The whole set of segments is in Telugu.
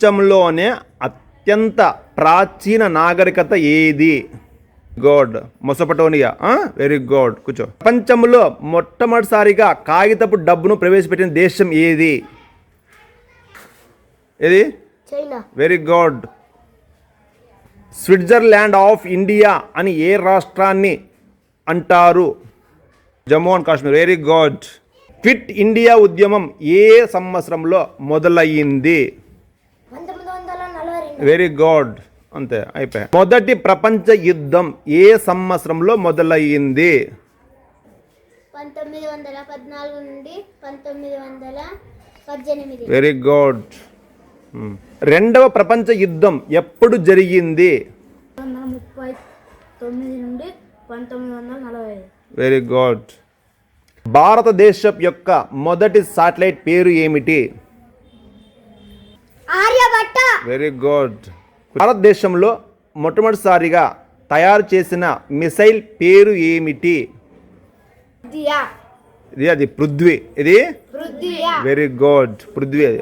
ప్రపంచంలోనే అత్యంత ప్రాచీన నాగరికత ఏది? గుడ్. మెసోపటోమియా. Very good. కూర్చో. ప్రపంచంలో మొట్టమొదటిసారిగా కాగితపు డబ్బును ప్రవేశపెట్టిన దేశం ఏది? ఏది? China. Very good. Switzerland of India అని ఏ రాష్ట్రాన్ని అంటారు? Jammu and Kashmir. Very good. Quit India ఉద్యమం ఏ సంవత్సరంలో మొదలయ్యింది? 1942. Very good. అంతే, అయిపోయా. మొదటి ప్రపంచ యుద్ధం ఏ సంవత్సరంలో మొదలయ్యింది? 1914 నుండి 1918. Very good. రెండవ ప్రపంచ యుద్ధం ఎప్పుడు జరిగింది? 1939 నుండి 1945. Very good. భారతదేశం యొక్క మొదటి శాటిలైట్ పేరు ఏమిటి? ఆర్యభట్ట. Very good. భారతదేశంలో మొట్టమొదటిసారిగా తయారు చేసిన మిసైల్ పేరు ఏమిటి? అది పృథ్వీ. ఇది వెరీ గుడ్. పృథ్వీ. అది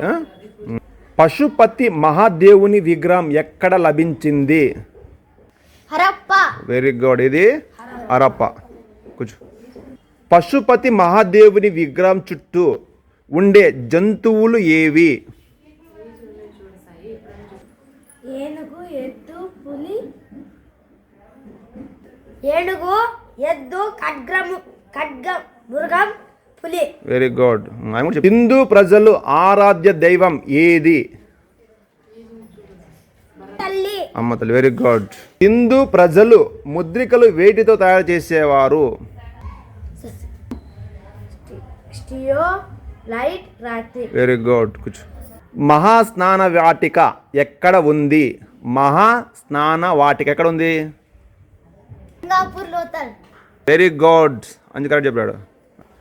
పశుపతి మహాదేవుని విగ్రహం ఎక్కడ లభించింది? హరప్ప. Very good. ఇది హరప్ప. కూర్చో. పశుపతి మహాదేవుని విగ్రహం చుట్టూ ఉండే జంతువులు ఏవి? ఏనుగు, ఎద్దు, పులి. ఏనుగు, ఎద్దు, ఖడ్గం, మృగం, పులి. Very good. హిందూ ప్రజలు ఆరాధ్య దైవం ఏది? తల్లి. అమ్మ తల్లి. Very good. హిందూ ప్రజలు ముద్రికలు వేటితో తయారు చేసేవారు? లైట్, రాత్రి. Very good. కూర్చో. మహాస్నాన వాటిక ఎక్కడ ఉంది? మహాస్నాన వాటిక ఎక్కడ ఉంది? సింగపూర్ లోతల్. Very good. అని కరెక్ట్ చెప్పాడు.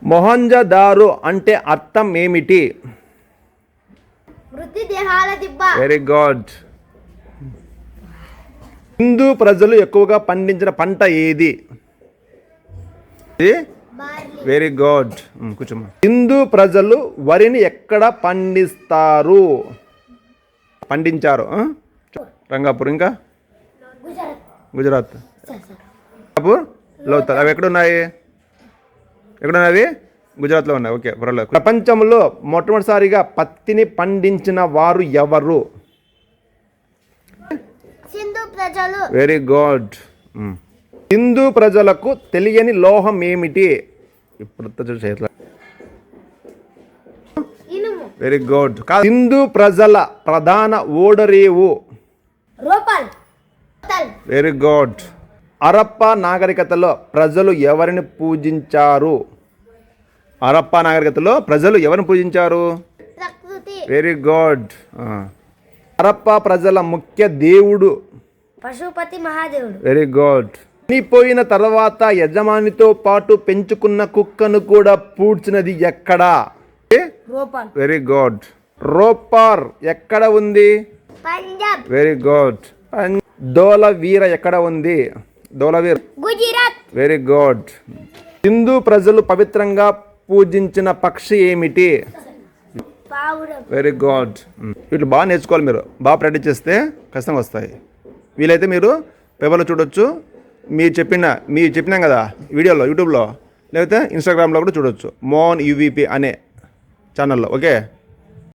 మొహంజదారో అంటే అర్థం ఏమిటి? మృతి దేహాల దిబ్బ. Very good. హిందూ ప్రజలు ఎక్కువగా పండించిన పంట ఏది? Very good. కూర్చోమ్మా. హిందూ ప్రజలు వరిని ఎక్కడ పండించారు? రంగాపూర్. ఇంకా గుజరాత్. లోతల్. అవి ఎక్కడున్నాయి? ఎక్కడున్నాయి? గుజరాత్లో ఉన్నాయి. ఓకే, పర్వాలేదు. ప్రపంచంలో మొట్టమొదటిసారిగా పత్తిని పండించిన వారు ఎవరు? సింధు ప్రజలు. Very good. హిందూ ప్రజలకు తెలియని లోహం ఏమిటి? ఇప్పుడు వెరీ గుడ్. హిందూ ప్రజల ప్రధాన ఓడరేవు? Very good. హరప్ప నాగరికతలో ప్రజలు ఎవరిని పూజించారు? హరప్ప నాగరికతలో ప్రజలు ఎవరిని పూజించారు? Very good. హరప్ప ప్రజల ముఖ్య దేవుడు? పశుపతి మహాదేవుడు. Very good. చనిపోయిన తర్వాత యజమానితో పాటు పెంచుకున్న కుక్కను కూడా పూడ్చినది ఎక్కడా? Very good. రోపార్ ఎక్కడ ఉంది? పంజాబ్. Very good. ధోలవీర ఎక్కడ ఉంది? ధోలవీర గుజరాత్. Very good. హిందూ ప్రజలు పవిత్రంగా పూజించిన పక్షి ఏమిటి? Very good. వీళ్ళు బాగా నేర్చుకోవాలి. మీరు బాగా ప్రాక్టీస్ చేస్తే ఖచ్చితంగా వస్తాయి. వీలైతే మీరు పేపర్లో చూడొచ్చు. మీరు చెప్పినాం కదా వీడియోలో, యూట్యూబ్లో, లేకపోతే ఇన్స్టాగ్రామ్లో కూడా చూడొచ్చు. మోహన్ యూవీపీ అనే ఛానల్లో. ఓకే.